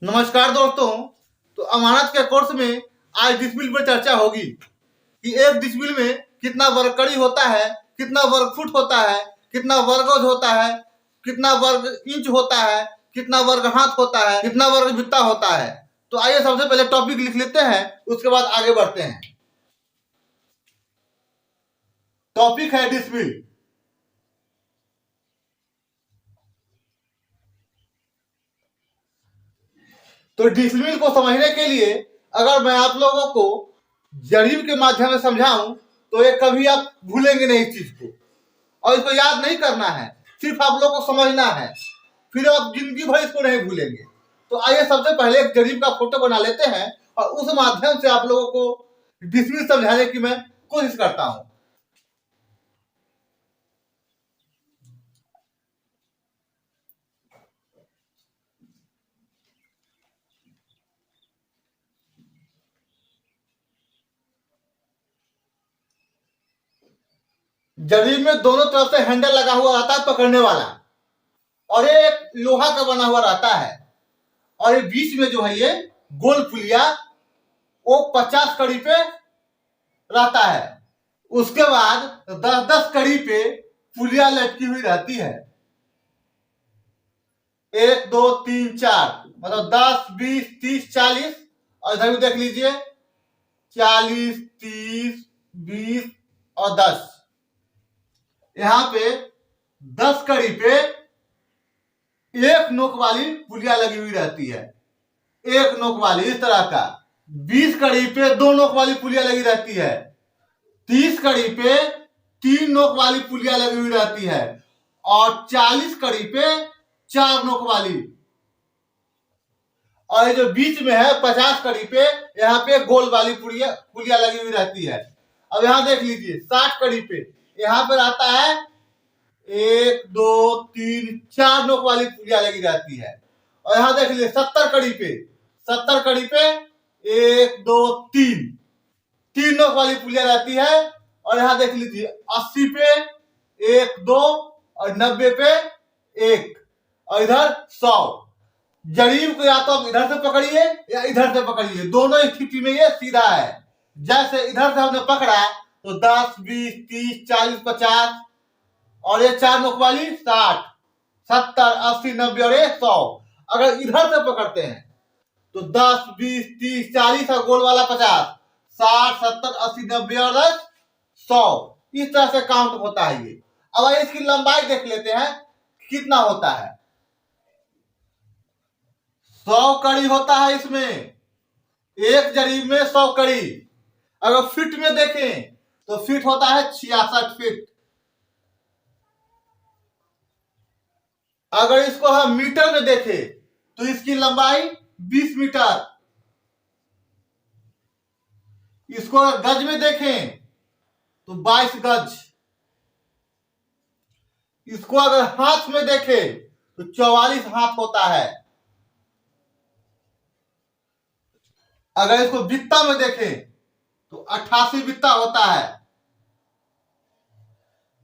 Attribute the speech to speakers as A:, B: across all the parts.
A: नमस्कार दोस्तों। तो अमानत के कोर्स में आज डिसमिल पर चर्चा होगी कि एक डिसमिल में कितना वर्ग कड़ी होता है, कितना वर्ग फुट होता है, कितना वर्ग गज होता है, कितना वर्ग इंच होता है, कितना वर्ग हाथ होता है, कितना वर्ग बित्ता होता है। तो आइए सबसे पहले टॉपिक लिख लेते हैं, उसके बाद आगे बढ़ते हैं। टॉपिक है डिसमिल। तो डिसमिल को समझने के लिए अगर मैं आप लोगों को जरीब के माध्यम से समझाऊं तो ये कभी आप भूलेंगे नहीं इस चीज को, और इसको याद नहीं करना है, सिर्फ आप लोगों को समझना है, फिर आप जिंदगी भर इसको नहीं भूलेंगे। तो आइए सबसे पहले एक जरीब का फोटो बना लेते हैं और उस माध्यम से आप लोगों को डिसमिल समझाने की मैं कोशिश करता हूं। जरीब में दोनों तरफ से हैंडल लगा हुआ आता है पकड़ने वाला, और ये एक लोहा का बना हुआ रहता है, और ये बीच में जो है ये गोल पुलिया वो 50 कड़ी पे रहता है। उसके बाद 10-10 कड़ी पे पुलिया लटकी हुई रहती है। 1 2 3 4 मतलब 10 20 30 40, और इधर भी देख लीजिए 40 30 20 और 10। यहाँ पे 10 कड़ी पे एक नोक वाली पुलिया लगी हुई रहती है, एक नोक वाली इस तरह का। 20 कड़ी पे 2 नोक वाली पुलिया लगी रहती है। 30 कड़ी पे 3 नोक वाली पुलिया लगी हुई रहती है, और 40 कड़ी पे 4 नोक वाली, और ये जो बीच में है 50 कड़ी पे यहाँ पे गोल वाली पुलिया लगी हुई रहती है। अब यहाँ देख लीजिए 60 कड़ी पे यहाँ पे रहता है 1 2 3 4 नोक वाली पुलिया लगी रहती है। और यहाँ देख लीजिए 70 कड़ी पे 1 2 3 नोक वाली पुलिया रहती है। और यहाँ देख लीजिए 80 पे 1 2 और 90 पे 1, और इधर 100। जरीब को या तो आप इधर से पकड़िए या इधर से पकड़िए, दोनों स्थिति में ये सीधा है। जैसे इधर से हमने पकड़ा तो 10 20 30 40 50, और ये 4 नोक वाली 60 70 80 90 और 100। अगर इधर से पकड़ते हैं तो 10 20 30 40 और गोल वाला 50 60 70 80 90 और 100, इस तरह से काउंट होता है ये। अब इसकी लंबाई देख लेते हैं कितना होता है। 100 कड़ी होता है इसमें, एक जरीब में 100 कड़ी। अगर फीट में देखें तो फीट होता है 66 फीट। अगर इसको हम मीटर में देखें तो इसकी लंबाई 20 मीटर। इसको अगर गज में देखें तो 22 गज। इसको अगर हाथ में देखें तो 44 हाथ होता है। अगर इसको बित्ता में देखें तो 88 बित्ता होता है।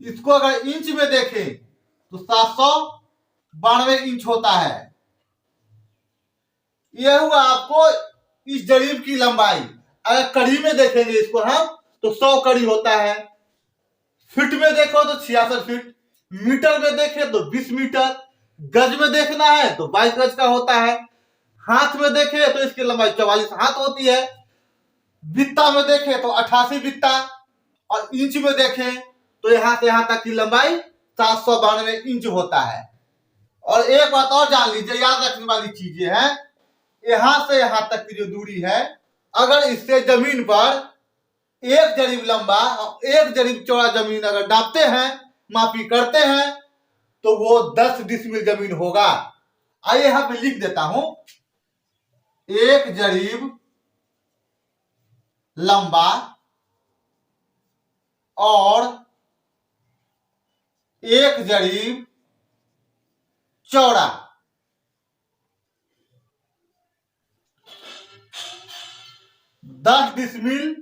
A: इसको अगर इंच में देखें तो 792 इंच होता है। यह हुआ आपको इस जरीब की लंबाई। अगर कड़ी में देखेंगे इसको हम तो 100 कड़ी होता है। फीट में देखो तो 66 फीट, मीटर में देखे तो 20 मीटर, गज में देखना है तो 22 गज का होता है, हाथ में देखे तो इसकी लंबाई 44 हाथ होती है, बित्ता में देखे तो 88 बित्ता, और इंच में देखें तो यहां से यहां तक की लंबाई 792 इंच होता है। और एक बात और जान लीजिए, याद रखने वाली चीजें हैं, यहां से यहां तक की जो दूरी है, अगर इससे जमीन पर एक जरीब लंबा और एक जरीब चौड़ा जमीन अगर नापते हैं, मापी करते हैं, तो वो 10 डिसमिल जमीन होगा। आइए यहां पे लिख देता हूं, एक जरीब लंबा और एक जरीब चौड़ा 10 डिसमिल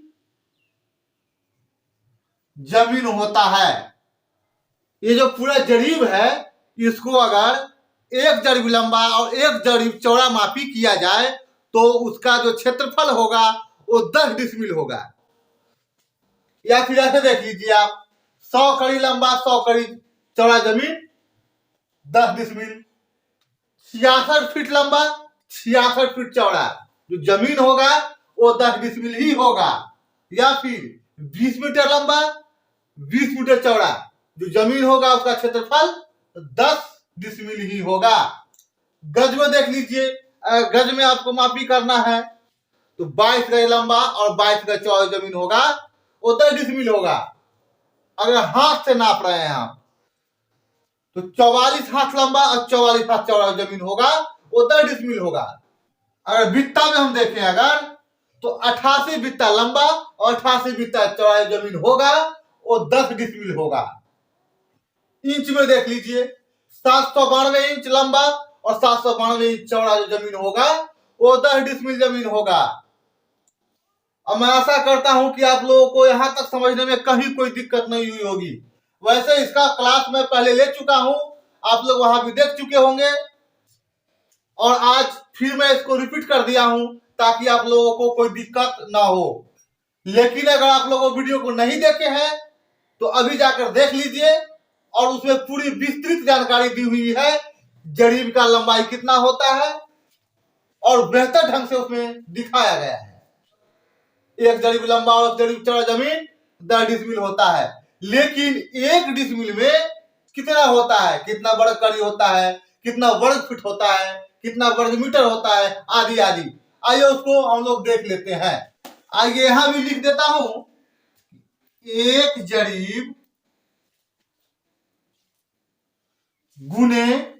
A: जमीन होता है। ये जो पूरा जरीब है, इसको अगर एक जरीब लंबा और एक जरीब चौड़ा मापी किया जाए तो उसका जो क्षेत्रफल होगा वो 10 डिसमिल होगा। या फिर ऐसे देख लीजिए आप, 100 कड़ी लंबा 100 कड़ी चौड़ा जमीन 10 डिसमिल, 66 फीट लंबा 66 फीट चौड़ा जो जमीन होगा वो 10 डिसमिल ही होगा। या फिर 20 मीटर लंबा 20 मीटर चौड़ा जो जमीन होगा उसका क्षेत्रफल 10 डिसमिल ही होगा। गज में देख लीजिए, गज में आपको मापी करना है तो 22 गज लंबा और 22 गज चौड़ा जमीन होगा वो 10 डिसमिल होगा। अगर हाथ से नाप रहे हैं आप तो 44 हाथ लंबा और 44 हाथ चौड़ा जमीन होगा वो 10 डिसमिल होगा। अगर बित्ता में हम देखें अगर तो 88 बित्ता लंबा और 88 बित्ता चौड़ा जमीन होगा वो 10 डिसमिल होगा। इंच में देख लीजिए, 792 इंच लंबा और 792 इंच चौड़ा जो जमीन होगा वो 10 डिसमिल जमीन होगा। अब मैं आशा करता हूं कि आप लोगों को यहां तक समझने में कहीं कोई दिक्कत नहीं हुई होगी। वैसे इसका क्लास मैं पहले ले चुका हूं, आप लोग वहां भी देख चुके होंगे और आज फिर मैं इसको रिपीट कर दिया हूं ताकि आप लोगों को कोई दिक्कत ना हो। लेकिन अगर आप लोगों वीडियो को नहीं देखे हैं तो अभी जाकर देख लीजिए और उसमें पूरी विस्तृत जानकारी दी हुई है, जरीब का लंबाई कितना होता है और बेहतर ढंग से उसमें दिखाया गया है। एक जरीब लंबा और एक जरीब चौड़ा जमीन 10 डिसमिल होता है, लेकिन एक डिसमिल में कितना होता है, कितना वर्ग कड़ी होता है, कितना वर्ग फीट होता है, कितना वर्ग मीटर होता है, आदि आदि। आइए उसको हम लोग देख लेते हैं। आइए यहां भी लिख देता हूं, एक जरीब गुने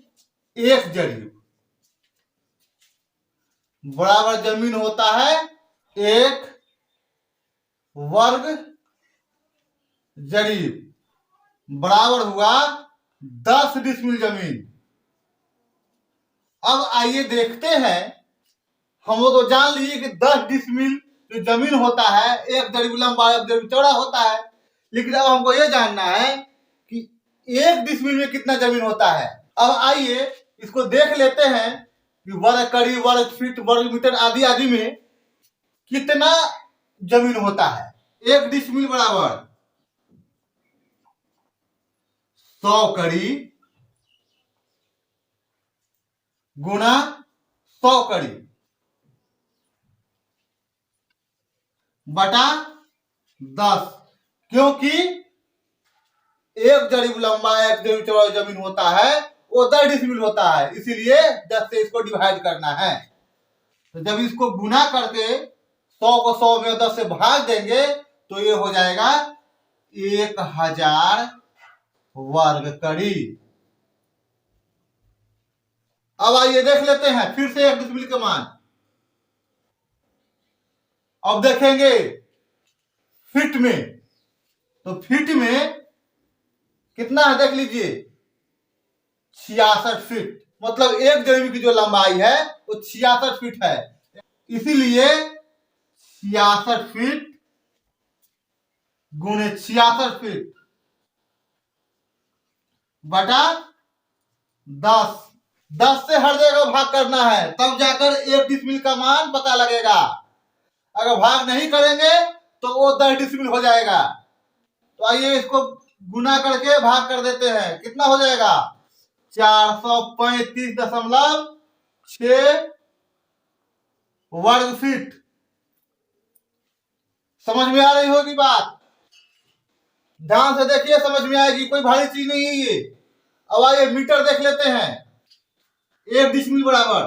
A: एक जरीब बराबर जमीन होता है एक वर्ग जरीब बराबर हुआ 10 डिसमिल जमीन। अब आइए देखते हैं, हम लोग तो जान लिए कि 10 डिसमिल जो जमीन होता है एक जरीब लंबा एक जरीब चौड़ा होता है, लेकिन अब हमको ये जानना है कि एक डिसमिल में कितना जमीन होता है। अब आइए इसको देख लेते हैं कि वर्ग कड़ी वर्ग फीट वर्ग मीटर आदि आदि में कितना जमीन होता है। एक डिसमिल बराबर 100 कड़ी गुना 100 कड़ी बटा 10, क्योंकि एक जरीब लंबा एक जरीब चौड़ा जमीन होता है वो 10 डिसमिल होता है, इसीलिए 10 से इसको डिवाइड करना है। तो जब इसको गुना करके 100 को 100 में 10 से भाग देंगे तो ये हो जाएगा 1000 वर्ग कड़ी। अब आइए देख लेते हैं फिर से एक डिसमिल के मान। अब देखेंगे फीट में, तो फीट में कितना है देख लीजिए, 66 फीट, मतलब एक जमीन की जो लंबाई है वो 66 फीट है, इसीलिए 66 फीट गुणे 66 फीट बटा 10। 10 से हर जगह भाग करना है तब जाकर एक डिसमिल का मान पता लगेगा। अगर भाग नहीं करेंगे तो वो 10 डिसमिल हो जाएगा। तो आइए इसको गुना करके भाग कर देते हैं, कितना हो जाएगा 435.6 वर्ग फीट। समझ में आ रही होगी बात, ध्यान से देखिए समझ में आएगी, कोई भारी चीज नहीं है ये। अब आइए मीटर देख लेते हैं। एक डिसमिल बराबर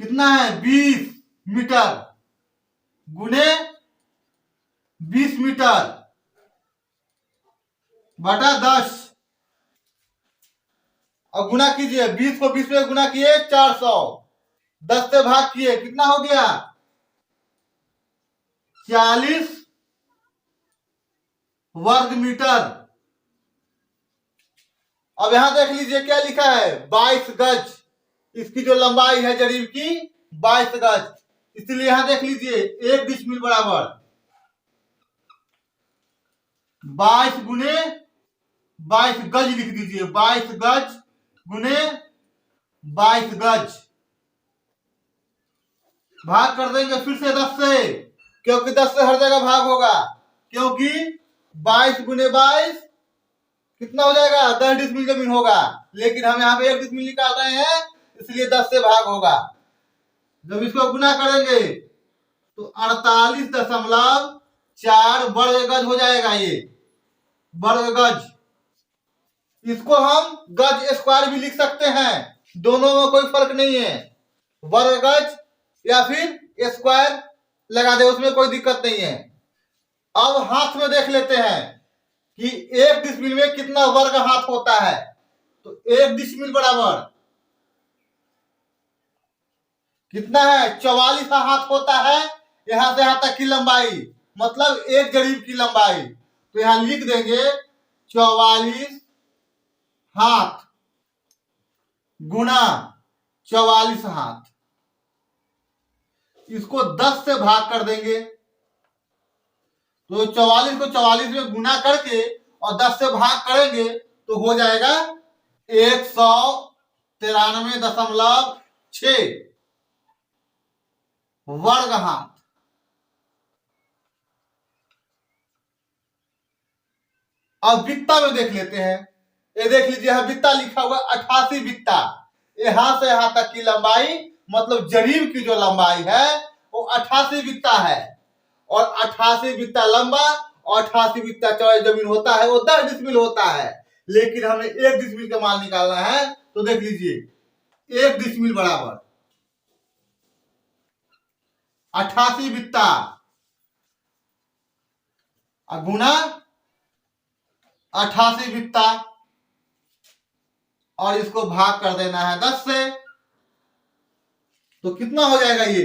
A: कितना है 20 मीटर गुने 20 मीटर बटा 10। अब गुना कीजिए, 20 को 20 में गुना किए 400, 10 से भाग किए कितना हो गया 40 वर्ग मीटर। अब यहां देख लीजिए क्या लिखा है 22 गज, इसकी जो लंबाई है जरीब की 22 गज, इसलिए यहां देख लीजिए एक डिसमिल बराबर 22 गुने 22 गज लिख दीजिए, 22 गज गुने 22 गज। भाग कर देंगे फिर से 10 से, क्योंकि 10 से हर जगह भाग होगा, क्योंकि 22 गुने 22 कितना हो जाएगा, 10 डिसमिल जमीन होगा, लेकिन हम यहाँ पे 1 डिसमिल निकाल रहे हैं, इसलिए 10 से भाग होगा। जब इसको गुना करेंगे तो 48.4 वर्ग गज हो जाएगा, ये वर्ग गज। इसको हम गज स्क्वायर भी लिख सकते हैं, दोनों में कोई फर्क नहीं है, वर्ग गज या फिर स्क्वायर लगा दे, उसमें कोई दिक्कत नहीं है। अब हाथ में देख लेते हैं कि 1 डिसमिल में कितना वर्ग हाथ होता है। तो 1 डिसमिल बराबर कितना है, 44 हाथ होता है, यहां से यहां तक की लंबाई, मतलब एक जरीब की लंबाई। तो यहां लिख देंगे 44 हाथ गुना 44 हाथ। इसको 10 से भाग कर देंगे, तो 44 को 44 में गुना करके और 10 से भाग करेंगे तो हो जाएगा 193.6 वर्ग हाथ। अब बित्ता में देख लेते हैं, ये देख लीजिए यहां बित्ता लिखा हुआ 88 बित्ता, यहां से यहां तक की लंबाई, मतलब जरीब की जो लंबाई है वो 88 बित्ता है, और 88 बित्ता लंबा और 88 बित्ता चौड़ाई जमीन होता है, वो 10 डिसमिल होता है, लेकिन हमें 1 डिसमिल का मान निकालना है। तो देख लीजिए 1 डिसमिल बराबर 88 बित्ता गुना 88 बित्ता, और इसको भाग कर देना है 10 से, तो कितना हो जाएगा ये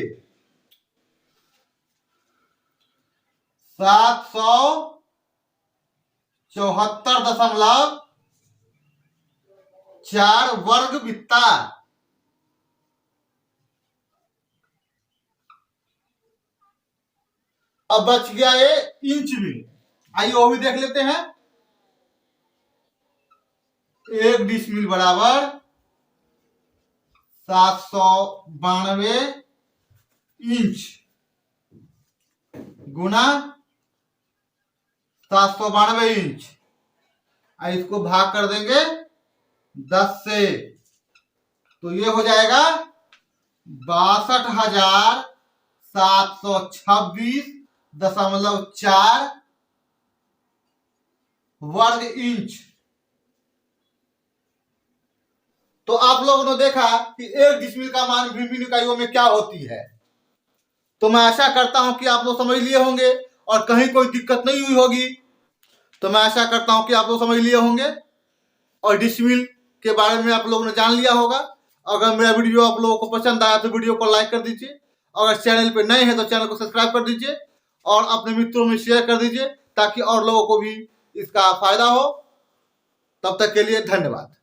A: 774.4 वर्ग बित्ता। अब बच गया ये इंच में, आइए वो भी देख लेते हैं। 1 डिसमिल बराबर 792 इंच गुना 792 इंच, इसको भाग कर देंगे 10 से, तो ये हो जाएगा 62,726.4 वर्ग इंच। तो आप लोगों ने देखा कि 1 डिसमिल का मान भिन्न भिन्न इकाइयों में क्या होती है। तो मैं आशा करता हूं कि आप लोग समझ लिए होंगे और कहीं कोई दिक्कत नहीं हुई होगी। तो मैं आशा करता हूं कि आप लोग समझ लिए होंगे और डिसमिल के बारे में आप लोगों ने जान लिया होगा। अगर मेरा वीडियो आप लोगों को पसंद आया तो वीडियो को लाइक कर दीजिए, अगर चैनल पे नए हैं तो चैनल को सब्सक्राइब कर दीजिए और अपने मित्रों में शेयर कर दीजिए, ताकि और लोगों को भी इसका फायदा हो। तब तक के लिए धन्यवाद।